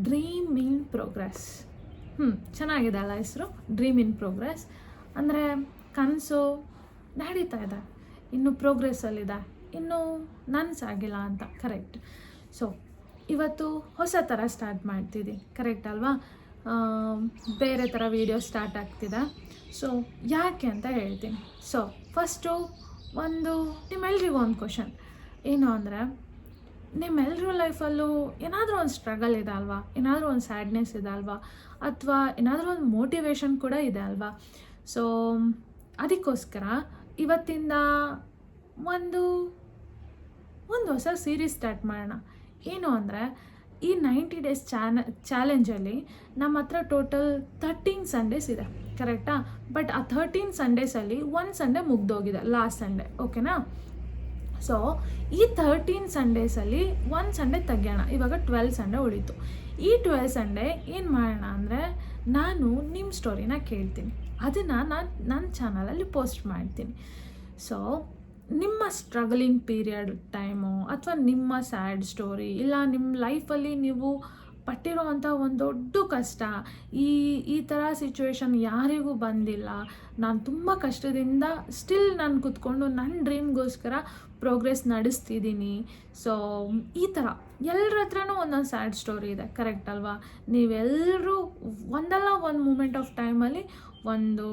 Dream in progress. ಚೆನ್ನಾಗಿದೆ ಅಲ್ಲ ಹೆಸರು, ಡ್ರೀಮ್ ಇನ್ ಪ್ರೋಗ್ರೆಸ್. ಅಂದರೆ ಕನಸು ನಡೀತಾ ಇದೆ, ಇನ್ನೂ ಪ್ರೋಗ್ರೆಸ್ಸಲ್ಲಿದೆ, ಇನ್ನೂ ನನಸಾಗಿಲ್ಲ ಅಂತ. ಕರೆಕ್ಟ್. ಸೊ ಇವತ್ತು ಹೊಸ ಥರ ಸ್ಟಾರ್ಟ್ ಮಾಡ್ತಿದ್ದೀನಿ, ಕರೆಕ್ಟ್ ಅಲ್ವಾ? ಬೇರೆ ಥರ ವೀಡಿಯೋ ಸ್ಟಾರ್ಟ್ ಆಗ್ತಿದೆ. ಸೊ ಯಾಕೆ ಅಂತ ಹೇಳ್ತೀನಿ. ಸೊ ಫಸ್ಟು ನಿಮ್ಮೆಲ್ರಿಗೂ ಒಂದು ಕ್ವಶನ್ ಏನು ಅಂದರೆ, ನಿಮ್ಮೆಲ್ಲರ ಲೈಫಲ್ಲೂ ಏನಾದರೂ ಒಂದು ಸ್ಟ್ರಗಲ್ ಇದೆ ಅಲ್ವಾ, ಏನಾದರೂ ಒಂದು ಸ್ಯಾಡ್ನೆಸ್ ಇದೆ ಅಲ್ವಾ, ಅಥವಾ ಏನಾದರೂ ಒಂದು ಮೋಟಿವೇಶನ್ ಕೂಡ ಇದೆ ಅಲ್ವಾ. ಸೊ ಅದಕ್ಕೋಸ್ಕರ ಇವತ್ತಿಂದ ಒಂದು ಹೊಸ ಸೀರೀಸ್ ಸ್ಟಾರ್ಟ್ ಮಾಡೋಣ. ಏನು ಅಂದರೆ, ಈ 90 ಡೇಸ್ ಚಾಲೆಂಜಲ್ಲಿ ನಮ್ಮ ಹತ್ರ ಟೋಟಲ್ 13 ಸಂಡೇಸ್ ಇದೆ, ಕರೆಕ್ಟಾ? ಬಟ್ ಆ 13 ಸಂಡೇಸಲ್ಲಿ ಒಂದು ಸಂಡೇ ಮುಗ್ದೋಗಿದೆ, ಲಾಸ್ಟ್ ಸಂಡೇ, ಓಕೆನಾ? ಸೊ ಈ 13 ಸಂಡೇಸಲ್ಲಿ ಒಂದು ಸಂಡೇ ತೆಗಿಯೋಣ. ಇವಾಗ 12 ಸಂಡೇ ಉಳೀತು. ಈ 12 ಸಂಡೇ ಏನು ಮಾಡೋಣ ಅಂದರೆ, ನಾನು ನಿಮ್ಮ ಸ್ಟೋರಿನ ಕೇಳ್ತೀನಿ, ಅದನ್ನು ನಾನು ನನ್ನ ಚಾನಲಲ್ಲಿ ಪೋಸ್ಟ್ ಮಾಡ್ತೀನಿ. ಸೊ ನಿಮ್ಮ ಸ್ಟ್ರಗಲಿಂಗ್ ಪೀರಿಯಡ್ ಟೈಮು, ಅಥವಾ ನಿಮ್ಮ ಸ್ಯಾಡ್ ಸ್ಟೋರಿ, ಇಲ್ಲ ನಿಮ್ಮ ಲೈಫಲ್ಲಿ ನೀವು ಪಟ್ಟಿರೋವಂಥ ಒಂದು ದೊಡ್ಡ ಕಷ್ಟ, ಈ ಥರ ಸಿಚುವೇಶನ್ ಯಾರಿಗೂ ಬಂದಿಲ್ಲ, ನಾನು ತುಂಬ ಕಷ್ಟದಿಂದ ಸ್ಟಿಲ್ ನಾನು ಕೂತ್ಕೊಂಡು ನನ್ನ ಡ್ರೀಮ್ಗೋಸ್ಕರ ಪ್ರೋಗ್ರೆಸ್ ನಡೆಸ್ತಿದ್ದೀನಿ. ಸೊ ಈ ಥರ ಎಲ್ಲರ ಹತ್ರನೂ ಒಂದೊಂದು ಸ್ಯಾಡ್ ಸ್ಟೋರಿ ಇದೆ, ಕರೆಕ್ಟ್ ಅಲ್ವಾ? ನೀವೆಲ್ಲರೂ ಒಂದಲ್ಲ ಒಂದು ಮೂಮೆಂಟ್ ಆಫ್ ಟೈಮಲ್ಲಿ ಒಂದು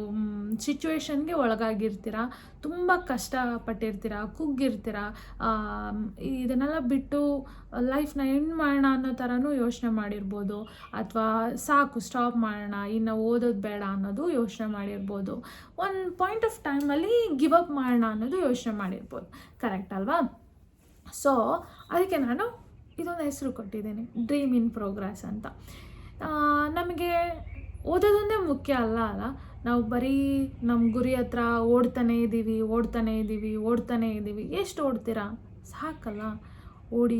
ಸಿಚುವೇಶನ್ಗೆ ಒಳಗಾಗಿರ್ತೀರ, ತುಂಬ ಕಷ್ಟಪಟ್ಟಿರ್ತೀರ, ಕುಗ್ಗಿರ್ತೀರ, ಇದನ್ನೆಲ್ಲ ಬಿಟ್ಟು ಲೈಫ್ನ ಎಂಡ್ ಮಾಡೋಣ ಅನ್ನೋ ಥರನೂ ಯೋಚನೆ ಮಾಡಿರ್ಬೋದು, ಅಥವಾ ಸಾಕು ಸ್ಟಾಪ್ ಮಾಡೋಣ, ಇನ್ನು ಓದೋದು ಬೇಡ ಅನ್ನೋದು ಯೋಚನೆ ಮಾಡಿರ್ಬೋದು, ಒಂದು ಪಾಯಿಂಟ್ ಆಫ್ ಟೈಮಲ್ಲಿ ಗಿವ್ ಅಪ್ ಮಾಡೋಣ ಅನ್ನೋದು ಯೋಚನೆ ಮಾಡಿರ್ಬೋದು, ಕರೆಕ್ಟ್ ಅಲ್ವಾ? ಸೊ ಅದಕ್ಕೆ ನಾನು ಇದೊಂದು ಹೆಸರು ಕೊಟ್ಟಿದ್ದೀನಿ, ಡ್ರೀಮ್ ಇನ್ ಪ್ರೋಗ್ರೆಸ್ ಅಂತ. ನಮಗೆ ಓದೋದೊಂದೇ ಮುಖ್ಯ ಅಲ್ಲ, ನಾವು ಬರೀ ನಮ್ಮ ಗುರಿ ಹತ್ರ ಓಡ್ತಾನೇ ಇದ್ದೀವಿ. ಎಷ್ಟು ಓಡ್ತೀರಾ? ಸಾಕಲ್ಲ, ಓಡಿ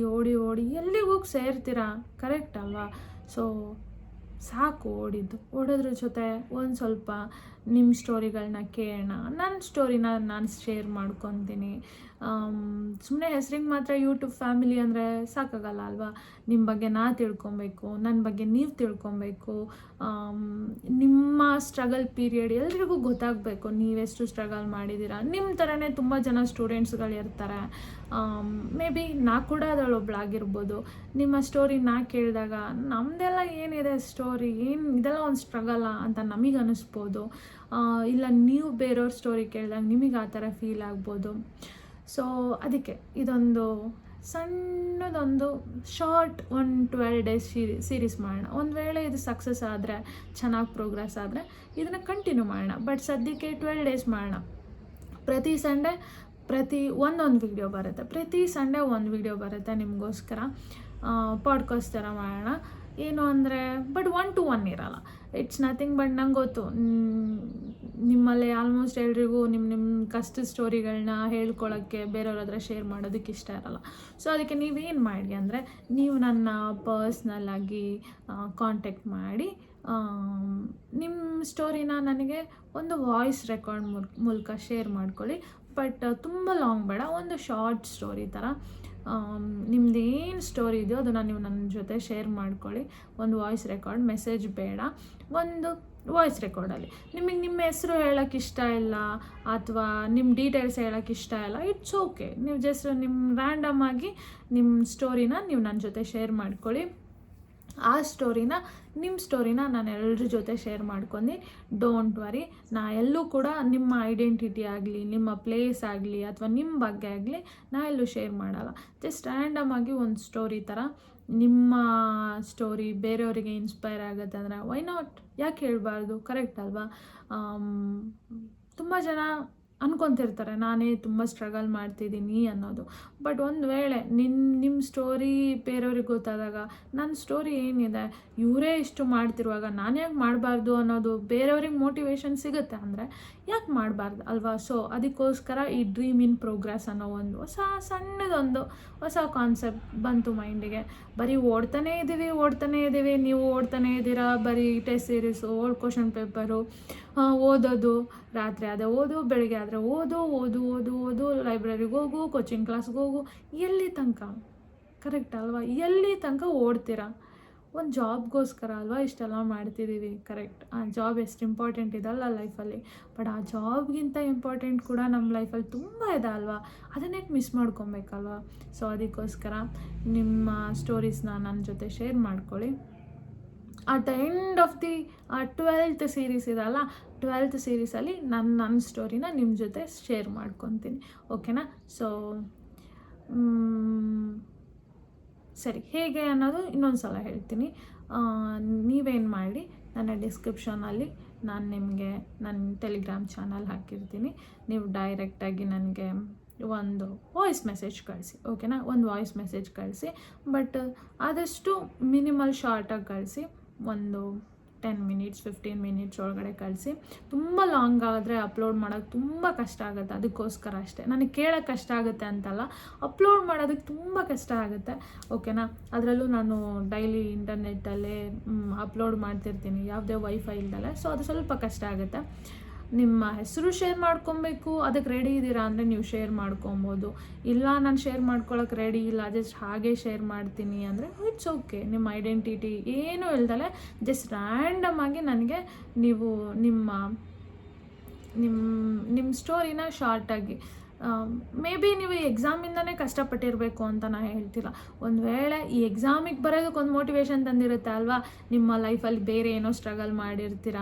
ಎಲ್ಲಿಗೆ ಹೋಗಿ ಸೇರ್ತೀರಾ, ಕರೆಕ್ಟ್ ಅಲ್ವಾ? ಸೊ ಸಾಕು ಓಡೋದ್ರ ಜೊತೆ ಒಂದು ಸ್ವಲ್ಪ ನಿಮ್ಮ ಸ್ಟೋರಿಗಳನ್ನ ಕೇಳೋಣ. ನನ್ನ ಸ್ಟೋರಿನ ನಾನು ಶೇರ್ ಮಾಡ್ಕೊತೀನಿ. ಸುಮ್ಮನೆ ಹೆಸ್ರಿಗೆ ಮಾತ್ರ ಯೂಟ್ಯೂಬ್ ಫ್ಯಾಮಿಲಿ ಅಂದರೆ ಸಾಕಾಗಲ್ಲ ಅಲ್ವಾ? ನಿಮ್ಮ ಬಗ್ಗೆ ನಾ ತಿಳ್ಕೊಬೇಕು, ನನ್ನ ಬಗ್ಗೆ ನೀವು ತಿಳ್ಕೊಬೇಕು, ನಿಮ್ಮ ಸ್ಟ್ರಗಲ್ ಪೀರಿಯಡ್ ಎಲ್ರಿಗೂ ಗೊತ್ತಾಗಬೇಕು, ನೀವೆಷ್ಟು ಸ್ಟ್ರಗಲ್ ಮಾಡಿದ್ದೀರಾ. ನಿಮ್ಮ ಥರನೇ ತುಂಬ ಜನ ಸ್ಟೂಡೆಂಟ್ಸ್ಗಳು ಇರ್ತಾರೆ. ಮೇ ಬಿ ನಾ ಕೂಡ ಅದರಲ್ಲೊಬ್ಳಾಗಿರ್ಬೋದು. ನಿಮ್ಮ ಸ್ಟೋರಿ ನಾ ಕೇಳಿದಾಗ ನಮ್ಮದೆಲ್ಲ ಏನಿದೆ ಸ್ಟೋರಿ, ಇದೆಲ್ಲ ಒಂದು ಸ್ಟ್ರಗಲ್ಲ ಅಂತ ನಮಗೆ ಅನ್ನಿಸ್ಬೋದು. ಇಲ್ಲ ನೀವು ಬೇರೆಯವ್ರ ಸ್ಟೋರಿ ಕೇಳಿದಾಗ ನಿಮಗೆ ಆ ಥರ ಫೀಲ್ ಆಗ್ಬೋದು. ಸೊ ಅದಕ್ಕೆ ಇದೊಂದು ಸಣ್ಣದೊಂದು ಶಾರ್ಟ್ 12 ಡೇಸ್ ಸೀರೀಸ್ ಮಾಡೋಣ. ಒಂದು ವೇಳೆ ಇದು ಸಕ್ಸಸ್ ಆದರೆ, ಚೆನ್ನಾಗಿ ಪ್ರೋಗ್ರೆಸ್ ಆದರೆ ಇದನ್ನು ಕಂಟಿನ್ಯೂ ಮಾಡೋಣ. ಬಟ್ ಸದ್ಯಕ್ಕೆ 12 ಡೇಸ್ ಮಾಡೋಣ. ಪ್ರತಿ ಸಂಡೇ ಒಂದೊಂದು ವಿಡಿಯೋ ಬರುತ್ತೆ, ಪ್ರತಿ ಸಂಡೇ ಒಂದು ವಿಡಿಯೋ ಬರುತ್ತೆ ನಿಮಗೋಸ್ಕರ. ಪಾಡ್ಕಾಸ್ಟ್ ಥರ ಮಾಡೋಣ. ಏನು ಅಂದರೆ, ಬಟ್ 1 to 1 ಇರೋಲ್ಲ. ಇಟ್ಸ್ ನಥಿಂಗ್ ಬಟ್ ನಂಗೆ ಗೊತ್ತು, ನಿಮ್ಮಲ್ಲಿ ಆಲ್ಮೋಸ್ಟ್ ಎಲ್ರಿಗೂ ನಿಮ್ಮ ಕಷ್ಟ ಸ್ಟೋರಿಗಳನ್ನ ಹೇಳ್ಕೊಳ್ಳೋಕ್ಕೆ, ಬೇರೆಯವ್ರ ಹತ್ರ ಶೇರ್ ಮಾಡೋದಕ್ಕೆ ಇಷ್ಟ ಇರಲ್ಲ. ಸೊ ಅದಕ್ಕೆ ನೀವೇನು ಮಾಡಿ ಅಂದರೆ, ನೀವು ನನ್ನ ಪರ್ಸ್ನಲ್ಲಾಗಿ ಕಾಂಟ್ಯಾಕ್ಟ್ ಮಾಡಿ ನಿಮ್ಮ ಸ್ಟೋರಿನ ನನಗೆ ಒಂದು ವಾಯ್ಸ್ ರೆಕಾರ್ಡ್ ಮೂಲಕ ಶೇರ್ ಮಾಡ್ಕೊಳ್ಳಿ. ಬಟ್ ತುಂಬ ಲಾಂಗ್ ಬೇಡ, ಒಂದು ಶಾರ್ಟ್ ಸ್ಟೋರಿ ಥರ ನಿಮ್ದೇನು ಸ್ಟೋರಿ ಇದೆಯೋ ಅದನ್ನು ನೀವು ನನ್ನ ಜೊತೆ ಶೇರ್ ಮಾಡ್ಕೊಳ್ಳಿ. ಒಂದು ವಾಯ್ಸ್ ರೆಕಾರ್ಡ್, ಮೆಸೇಜ್ ಬೇಡ, ಒಂದು ವಾಯ್ಸ್ ರೆಕಾರ್ಡಲ್ಲಿ ನಿಮಗೆ ನಿಮ್ಮ ಹೆಸರು ಹೇಳೋಕ್ಕೆ ಇಷ್ಟ ಇಲ್ಲ, ಅಥವಾ ನಿಮ್ಮ ಡೀಟೇಲ್ಸ್ ಹೇಳೋಕ್ಕೆ ಇಷ್ಟ ಇಲ್ಲ, ಇಟ್ಸ್ ಓಕೆ. ನೀವು ಜಸ್ಟ್ ರ್ಯಾಂಡಮ್ ಆಗಿ ನಿಮ್ಮ ಸ್ಟೋರಿನ ನೀವು ನನ್ನ ಜೊತೆ ಶೇರ್ ಮಾಡ್ಕೊಳ್ಳಿ. ಆ ನಿಮ್ಮ ಸ್ಟೋರಿನ ನಾನು ಎಲ್ಲರ ಜೊತೆ ಶೇರ್ ಮಾಡ್ಕೊಂಡು, ಡೋಂಟ್ ವರಿ, ನಾ ಎಲ್ಲೂ ಕೂಡ ನಿಮ್ಮ ಐಡೆಂಟಿಟಿ ಆಗಲಿ, ನಿಮ್ಮ ಪ್ಲೇಸ್ ಆಗಲಿ, ಅಥವಾ ನಿಮ್ಮ ಬಗ್ಗೆ ಆಗಲಿ ನಾ ಎಲ್ಲೂ ಶೇರ್ ಮಾಡಲ್ಲ. ಜಸ್ಟ್ ರ್ಯಾಂಡಮ್ ಆಗಿ ಒಂದು ಸ್ಟೋರಿ ಥರ, ನಿಮ್ಮ ಸ್ಟೋರಿ ಬೇರೆಯವರಿಗೆ ಇನ್ಸ್ಪೈರ್ ಆಗುತ್ತೆ ಅಂದರೆ ವೈ ನಾಟ್, ಯಾಕೆ ಹೇಳಬಾರ್ದು, ಕರೆಕ್ಟ್ ಅಲ್ವಾ? ತುಂಬ ಜನ ಅನ್ಕೊತಿರ್ತಾರೆ ನಾನೇ ತುಂಬ ಸ್ಟ್ರಗಲ್ ಮಾಡ್ತಿದ್ದೀನಿ ಅನ್ನೋದು. ಬಟ್ ಒಂದು ವೇಳೆ ನಿಮ್ಮ ಸ್ಟೋರಿ ಬೇರೆಯವ್ರಿಗೆ ಗೊತ್ತಾದಾಗ, ನನ್ನ ಸ್ಟೋರಿ ಏನಿದೆ, ಇವರೇ ಇಷ್ಟು ಮಾಡ್ತಿರುವಾಗ ನಾನು ಯಾಕೆ ಮಾಡಬಾರ್ದು ಅನ್ನೋದು ಬೇರೆಯವ್ರಿಗೆ ಮೋಟಿವೇಶನ್ ಸಿಗುತ್ತೆ ಅಂದರೆ ಯಾಕೆ ಮಾಡಬಾರ್ದು ಅಲ್ವಾ? ಸೊ ಅದಕ್ಕೋಸ್ಕರ ಈ ಡ್ರೀಮ್ ಇನ್ ಪ್ರೋಗ್ರೆಸ್ ಅನ್ನೋ ಒಂದು ಸಣ್ಣದೊಂದು ಹೊಸ ಕಾನ್ಸೆಪ್ಟ್ ಬಂತು ಮೈಂಡಿಗೆ. ಬರೀ ಓಡ್ತಾನೇ ಇದ್ದೀವಿ, ನೀವು ಓಡ್ತಾನೇ ಇದ್ದೀರಾ, ಬರೀ test series, old question paper, ಓದೋದು, ರಾತ್ರಿ ಆದರೆ ಓದು, ಬೆಳಗ್ಗೆ ಆದರೆ ಓದು, ಲೈಬ್ರರಿಗೆ ಹೋಗು, ಕೋಚಿಂಗ್ ಕ್ಲಾಸ್ಗೆ ಹೋಗು, ಎಲ್ಲಿ ತನಕ, ಕರೆಕ್ಟ್ ಅಲ್ವಾ? ಎಲ್ಲಿ ತನಕ ಓಡ್ತೀರಾ? ಒಂದು ಜಾಬ್ಗೋಸ್ಕರ ಅಲ್ವಾ ಇಷ್ಟೆಲ್ಲ ಮಾಡ್ತಿದ್ದೀವಿ, ಕರೆಕ್ಟ್. ಆ ಜಾಬ್ ಎಷ್ಟು ಇಂಪಾರ್ಟೆಂಟ್ ಇದಲ್ಲ ಲೈಫಲ್ಲಿ, ಬಟ್ ಆ ಜಾಬ್ಗಿಂತ ಇಂಪಾರ್ಟೆಂಟ್ ಕೂಡ ನಮ್ಮ ಲೈಫಲ್ಲಿ ತುಂಬ ಇದೆ ಅಲ್ವಾ, ಅದನ್ನೇ ಮಿಸ್ ಮಾಡ್ಕೊಬೇಕಲ್ವಾ. ಸೊ ಅದಕ್ಕೋಸ್ಕರ ನಿಮ್ಮ ಸ್ಟೋರೀಸ್ನ ನನ್ನ ಜೊತೆ ಶೇರ್ ಮಾಡ್ಕೊಳ್ಳಿ. At the end of the 12th series ಇದಲ್ಲ, 12th ಸೀರೀಸಲ್ಲಿ ನನ್ನ ಸ್ಟೋರಿನ ನಿಮ್ಮ ಜೊತೆ ಶೇರ್ ಮಾಡ್ಕೊತೀನಿ, ಓಕೆನಾ. ಸೊ ಸರಿ, ಹೇಗೆ ಅನ್ನೋದು ಇನ್ನೊಂದು ಸಲ ಹೇಳ್ತೀನಿ. ನೀವೇನು ಮಾಡಿ, ನನ್ನ ಡಿಸ್ಕ್ರಿಪ್ಷನಲ್ಲಿ ನಾನು ನಿಮಗೆ ನನ್ನ ಟೆಲಿಗ್ರಾಮ್ ಚಾನಲ್ ಹಾಕಿರ್ತೀನಿ. ನೀವು ಡೈರೆಕ್ಟಾಗಿ ನನಗೆ ಒಂದು ವಾಯ್ಸ್ ಮೆಸೇಜ್ ಕಳಿಸಿ, ಓಕೆನಾ. ಒಂದು ವಾಯ್ಸ್ ಮೆಸೇಜ್ ಕಳಿಸಿ, ಬಟ್ ಆದಷ್ಟು ಮಿನಿಮಲ್ ಶಾರ್ಟಾಗಿ ಕಳಿಸಿ. ಒಂದು 10 minutes 15 minutes ಒಳಗಡೆ ಕಳಿಸಿ. ತುಂಬ ಲಾಂಗ್ ಆದರೆ ಅಪ್ಲೋಡ್ ಮಾಡೋಕ್ಕೆ ತುಂಬ ಕಷ್ಟ ಆಗುತ್ತೆ, ಅದಕ್ಕೋಸ್ಕರ ಅಷ್ಟೇ. ನನಗೆ ಕೇಳೋಕ್ಕೆ ಕಷ್ಟ ಆಗುತ್ತೆ ಅಂತಲ್ಲ, ಅಪ್ಲೋಡ್ ಮಾಡೋದಕ್ಕೆ ತುಂಬ ಕಷ್ಟ ಆಗುತ್ತೆ, ಓಕೆನಾ. ಅದರಲ್ಲೂ ನಾನು ಡೈಲಿ ಇಂಟರ್ನೆಟ್ಟಲ್ಲೇ ಅಪ್ಲೋಡ್ ಮಾಡ್ತಿರ್ತೀನಿ, ಯಾವುದೇ ವೈಫೈ ಇಲ್ದಲೆ. ಸೊ ಅದು ಸ್ವಲ್ಪ ಕಷ್ಟ ಆಗುತ್ತೆ. ನಿಮ್ಮ ಹೆಸರು ಶೇರ್ ಮಾಡ್ಕೊಬೇಕು, ಅದಕ್ಕೆ ರೆಡಿ ಇದ್ದೀರಾ ಅಂದರೆ ನೀವು ಶೇರ್ ಮಾಡ್ಕೊಬೋದು. ಇಲ್ಲ ನಾನು ಶೇರ್ ಮಾಡ್ಕೊಳಕ್ಕೆ ರೆಡಿ ಇಲ್ಲ, ಜಸ್ಟ್ ಹಾಗೆ ಶೇರ್ ಮಾಡ್ತೀನಿ ಅಂದರೆ ಇಟ್ಸ್ ಓಕೆ. ನಿಮ್ಮ ಐಡೆಂಟಿಟಿ ಏನೂ ಇಲ್ದಲೆ ಜಸ್ಟ್ ರ್ಯಾಂಡಮ್ ಆಗಿ ನನಗೆ ನೀವು ನಿಮ್ಮ ಸ್ಟೋರಿನ ಶಾರ್ಟಾಗಿ, ಮೇ ಬಿ ನೀವು ಎಕ್ಸಾಮಿಂದನೇ ಕಷ್ಟಪಟ್ಟಿರಬೇಕು ಅಂತ ನಾನು ಹೇಳ್ತಿಲ್ಲ. ಒಂದು ವೇಳೆ ಈ ಎಕ್ಸಾಮಿಗೆ ಬರೋದಕ್ಕೆ ಒಂದು ಮೋಟಿವೇಶನ್ ತಂದಿರುತ್ತೆ ಅಲ್ವಾ, ನಿಮ್ಮ ಲೈಫಲ್ಲಿ ಬೇರೆ ಏನೋ ಸ್ಟ್ರಗಲ್ ಮಾಡಿರ್ತೀರ,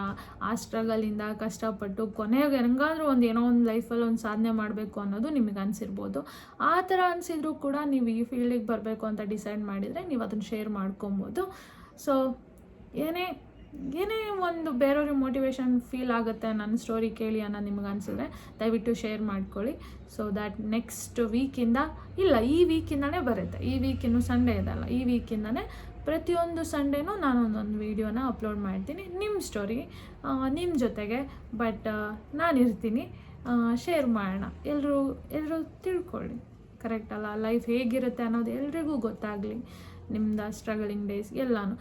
ಆ ಸ್ಟ್ರಗಲಿಂದ ಕಷ್ಟಪಟ್ಟು ಕೊನೆಗೆ ಹೆಂಗಾದ್ರೂ ಏನೋ ಒಂದು ಲೈಫಲ್ಲಿ ಒಂದು ಸಾಧನೆ ಮಾಡಬೇಕು ಅನ್ನೋದು ನಿಮಗೆ ಅನಿಸಿರ್ಬೋದು. ಆ ಥರ ಅನಿಸಿದ್ರು ಕೂಡ ನೀವು ಈ ಫೀಲ್ಡಿಗೆ ಬರಬೇಕು ಅಂತ ಡಿಸೈಡ್ ಮಾಡಿದರೆ ನೀವು ಅದನ್ನು ಶೇರ್ ಮಾಡ್ಕೊಬೋದು. ಸೊ ಏನೇ ಒಂದು ಬೇರೆಯವ್ರಿಗೆ ಮೋಟಿವೇಶನ್ ಫೀಲ್ ಆಗುತ್ತೆ ನನ್ನ ಸ್ಟೋರಿ ಕೇಳಿ ಅನ್ನೋ ನಿಮ್ಗೆ ಅನಿಸಿದ್ರೆ ದಯವಿಟ್ಟು ಶೇರ್ ಮಾಡ್ಕೊಳ್ಳಿ. ಸೊ ದ್ಯಾಟ್ ನೆಕ್ಸ್ಟ್ ವೀಕಿಂದ, ಇಲ್ಲ ಈ ವೀಕಿಂದನೇ ಬರುತ್ತೆ, ಈ ವೀಕಿನ್ನು ಸಂಡೇ ಇದಲ್ಲ, ಈ ವೀಕಿಂದನೇ ಪ್ರತಿಯೊಂದು ಸಂಡೇನೂ ನಾನು ಒಂದೊಂದು ವೀಡಿಯೋನ ಅಪ್ಲೋಡ್ ಮಾಡ್ತೀನಿ ನಿಮ್ಮ ಸ್ಟೋರಿ ನಿಮ್ಮ ಜೊತೆಗೆ. ಬಟ್ ನಾನಿರ್ತೀನಿ, ಶೇರ್ ಮಾಡೋಣ, ಎಲ್ಲರೂ ತಿಳ್ಕೊಳ್ಳಿ, ಕರೆಕ್ಟ್ ಅಲ್ಲ. ಲೈಫ್ ಹೇಗಿರುತ್ತೆ ಅನ್ನೋದು ಎಲ್ರಿಗೂ ಗೊತ್ತಾಗಲಿ, ನಿಮ್ದು ಸ್ಟ್ರಗಲಿಂಗ್ ಡೇಸ್ ಎಲ್ಲನೂ.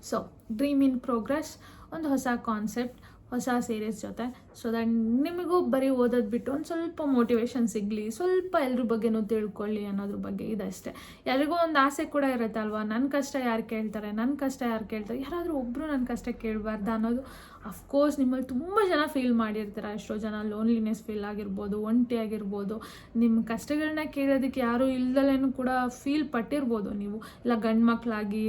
ಸೊ ಡ್ರೀಮ್ ಇನ್ ಪ್ರೋಗ್ರೆಸ್ ಒಂದು ಹೊಸ ಕಾನ್ಸೆಪ್ಟ್, ಹೊಸ ಸೀರೀಸ್ ಜೊತೆ. ಸೊ ದ್ಯಾಟ್ ನಿಮಗೂ ಬರೀ ಓದೋದು ಬಿಟ್ಟು ಒಂದು ಸ್ವಲ್ಪ ಮೋಟಿವೇಶನ್ ಸಿಗಲಿ, ಸ್ವಲ್ಪ ಎಲ್ರ ಬಗ್ಗೆನೂ ತಿಳ್ಕೊಳ್ಳಿ ಅನ್ನೋದ್ರ ಬಗ್ಗೆ ಇದಷ್ಟೇ. ಎಲ್ರಿಗೂ ಒಂದು ಆಸೆ ಕೂಡ ಇರುತ್ತೆ ಅಲ್ವಾ, ನನ್ನ ಕಷ್ಟ ಯಾರು ಕೇಳ್ತಾರೆ, ಯಾರಾದರೂ ಒಬ್ಬರು ನನ್ನ ಕಷ್ಟ ಕೇಳಬಾರ್ದು ಅನ್ನೋದು. ಅಫ್ಕೋರ್ಸ್ ನಿಮ್ಮಲ್ಲಿ ತುಂಬ ಜನ ಫೀಲ್ ಮಾಡಿರ್ತೀರ, ಎಷ್ಟೋ ಜನ ಲೋನ್ಲಿನೆಸ್ ಫೀಲ್ ಆಗಿರ್ಬೋದು, ಒಂಟಿ ಆಗಿರ್ಬೋದು, ನಿಮ್ಮ ಕಷ್ಟಗಳನ್ನ ಕೇಳೋದಕ್ಕೆ ಯಾರೂ ಇಲ್ದಲೇನೂ ಕೂಡ ಫೀಲ್ ಪಟ್ಟಿರ್ಬೋದು ನೀವು. ಇಲ್ಲ ಗಂಡು ಮಕ್ಕಳಾಗಿ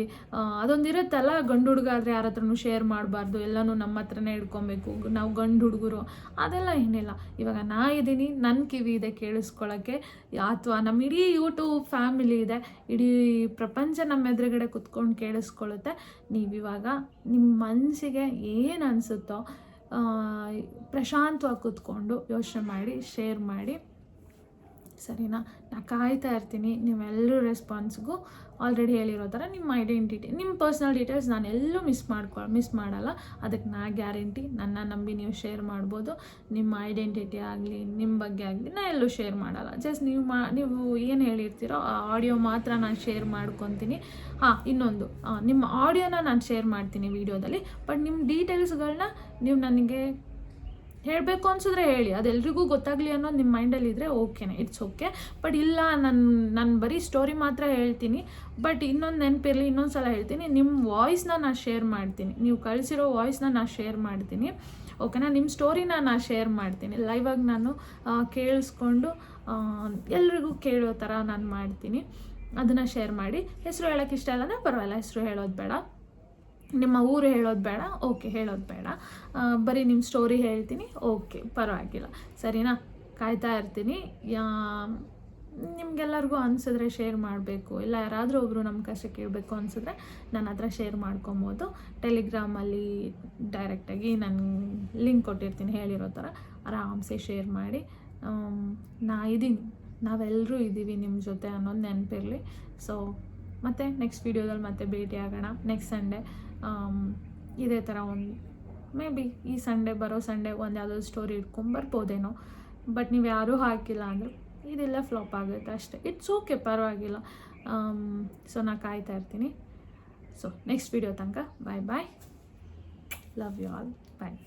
ಅದೊಂದು ಇರುತ್ತಲ್ಲ, ಗಂಡು ಹುಡುಗ ಆದರೆ ಯಾರ ಹತ್ರನೂ ಶೇರ್ ಮಾಡಬಾರ್ದು, ಎಲ್ಲನೂ ನಮ್ಮ ಹತ್ರನೇ ಇಟ್ಕೊಬೇಕು, ನಾವು ಗಂಡು ಹುಡುಗರು, ಅದೆಲ್ಲ ಏನಿಲ್ಲ. ಇವಾಗ ನಾ ಇದ್ದೀನಿ, ನನ್ನ ಕಿವಿ ಇದೆ ಕೇಳಿಸ್ಕೊಳ್ಳೋಕ್ಕೆ, ಅಥವಾ ನಮ್ಮ ಇಡೀ ಯೂಟ್ಯೂಬ್ ಫ್ಯಾಮಿಲಿ ಇದೆ, ಇಡೀ ಪ್ರಪಂಚ ನಮ್ಮ ಎದುರುಗಡೆ ಕುತ್ಕೊಂಡು ಕೇಳಿಸ್ಕೊಳ್ಳುತ್ತೆ. ನೀವಿವಾಗ ನಿಮ್ಮ ಮನಸ್ಸಿಗೆ ಏನು ಅನಿಸುತ್ತೋ ಪ್ರಶಾಂತವಾಗಿ ಕೂತ್ಕೊಂಡು ಯೋಚನೆ ಮಾಡಿ ಶೇರ್ ಮಾಡಿ, ಸರಿನಾ. ನಾನು ಕಾಯ್ತಾ ಇರ್ತೀನಿ ನೀವೆಲ್ಲರೂ ರೆಸ್ಪಾನ್ಸ್ಗೂ. ಆಲ್ರೆಡಿ ಹೇಳಿರೋ ಥರ ನಿಮ್ಮ ಐಡೆಂಟಿಟಿ, ನಿಮ್ಮ ಪರ್ಸ್ನಲ್ ಡೀಟೇಲ್ಸ್ ನಾನು ಎಲ್ಲೂ ಮಿಸ್ ಮಾಡಲ್ಲ, ಅದಕ್ಕೆ ನಾ ಗ್ಯಾರಂಟಿ. ನನ್ನ ನಂಬಿ ನೀವು ಶೇರ್ ಮಾಡ್ಬೋದು. ನಿಮ್ಮ ಐಡೆಂಟಿಟಿ ಆಗಲಿ, ನಿಮ್ಮ ಬಗ್ಗೆ ಆಗಲಿ ನಾನು ಎಲ್ಲೂ ಶೇರ್ ಮಾಡಲ್ಲ. ಜಸ್ಟ್ ನೀವು ಏನು ಹೇಳಿರ್ತೀರೋ ಆ ಆಡಿಯೋ ಮಾತ್ರ ನಾನು ಶೇರ್ ಮಾಡ್ಕೊತೀನಿ. ಇನ್ನೊಂದು, ನಿಮ್ಮ ಆಡಿಯೋನ ನಾನು ಶೇರ್ ಮಾಡ್ತೀನಿ ವೀಡಿಯೋದಲ್ಲಿ, ಬಟ್ ನಿಮ್ಮ ಡೀಟೇಲ್ಸ್ಗಳನ್ನ ನೀವು ನನಗೆ ಹೇಳಬೇಕು ಅನ್ಸಿದ್ರೆ ಹೇಳಿ, ಅದೆಲ್ರಿಗೂ ಗೊತ್ತಾಗಲಿ ಅನ್ನೋದು ನಿಮ್ಮ ಮೈಂಡಲ್ಲಿ ಇದ್ದರೆ ಓಕೆನೇ, ಇಟ್ಸ್ ಓಕೆ. ಬಟ್ ಇಲ್ಲ ನಾನು ಬರೀ ಸ್ಟೋರಿ ಮಾತ್ರ ಹೇಳ್ತೀನಿ, ಬಟ್ ಇನ್ನೊಂದು ನೆನಪಿರಲಿ, ಇನ್ನೊಂದು ಸಲ ಹೇಳ್ತೀನಿ, ನಿಮ್ಮ ವಾಯ್ಸ್ನ ನಾನು ಶೇರ್ ಮಾಡ್ತೀನಿ, ನೀವು ಕಳಿಸಿರೋ ವಾಯ್ಸ್ನ ನಾನು ಶೇರ್ ಮಾಡ್ತೀನಿ, ಓಕೆನಾ. ನಿಮ್ಮ ಸ್ಟೋರಿನ ನಾನು ಶೇರ್ ಮಾಡ್ತೀನಿ ಲೈವಾಗಿ, ನಾನು ಕೇಳಿಸ್ಕೊಂಡು ಎಲ್ರಿಗೂ ಕೇಳೋ ಥರ ನಾನು ಮಾಡ್ತೀನಿ. ಅದನ್ನು ಶೇರ್ ಮಾಡಿ. ಹೆಸರು ಹೇಳೋಕ್ಕೆ ಇಷ್ಟ ಇಲ್ಲಂದರೆ ಪರವಾಗಿಲ್ಲ, ಹೆಸರು ಹೇಳೋದು ಬೇಡ, ನಿಮ್ಮ ಊರು ಹೇಳೋದು ಬೇಡ, ಓಕೆ, ಹೇಳೋದು ಬೇಡ, ಬರೀ ನಿಮ್ಮ ಸ್ಟೋರಿ ಹೇಳ್ತೀನಿ, ಓಕೆ, ಪರವಾಗಿಲ್ಲ, ಸರಿನಾ. ಕಾಯ್ತಾ ಇರ್ತೀನಿ. ನಿಮಗೆಲ್ಲರಿಗೂ ಅನಿಸಿದ್ರೆ ಶೇರ್ ಮಾಡಬೇಕು, ಇಲ್ಲ ಯಾರಾದರೂ ಒಬ್ಬರು ನಮ್ಮ ಕಷ್ಟ ಕೇಳಬೇಕು ಅನಿಸಿದ್ರೆ ನನ್ನ ಹತ್ರ ಶೇರ್ ಮಾಡ್ಕೊಬೋದು. ಟೆಲಿಗ್ರಾಮಲ್ಲಿ ಡೈರೆಕ್ಟಾಗಿ ನಾನು ಲಿಂಕ್ ಕೊಟ್ಟಿರ್ತೀನಿ, ಹೇಳಿರೋ ಥರ ಆರಾಮ್ಸೆ ಶೇರ್ ಮಾಡಿ. ನಾವೆಲ್ಲರೂ ಇದ್ದೀವಿ ನಿಮ್ಮ ಜೊತೆ ಅನ್ನೋದು ನೆನಪಿರಲಿ. ಸೊ ಮತ್ತು ನೆಕ್ಸ್ಟ್ ವೀಡಿಯೋದಲ್ಲಿ ಮತ್ತೆ ಭೇಟಿ ಆಗೋಣ ನೆಕ್ಸ್ಟ್ ಸಂಡೇ. ಇದೇ ಥರ ಒಂದು ಮೇ ಬಿ ಈ ಸಂಡೇ, ಬರೋ ಸಂಡೇ ಒಂದು ಯಾವುದೋ ಸ್ಟೋರಿ ಇಟ್ಕೊಂಬರ್ಬೋದೇನೋ. ಬಟ್ ನೀವು ಯಾರೂ ಹಾಕಿಲ್ಲ ಅಂದರೆ ಇದೆಲ್ಲ ಫ್ಲಾಪ್ ಆಗುತ್ತೆ ಅಷ್ಟೇ, ಇಟ್ಸ್ ಓಕೆ, ಪರವಾಗಿಲ್ಲ. ಸೊ ನಾನು ಕಾಯ್ತಾ ಇರ್ತೀನಿ. ಸೊ ನೆಕ್ಸ್ಟ್ ವೀಡಿಯೋ ತನಕ ಬಾಯ್, ಲವ್ ಯು ಆಲ್, ಬಾಯ್.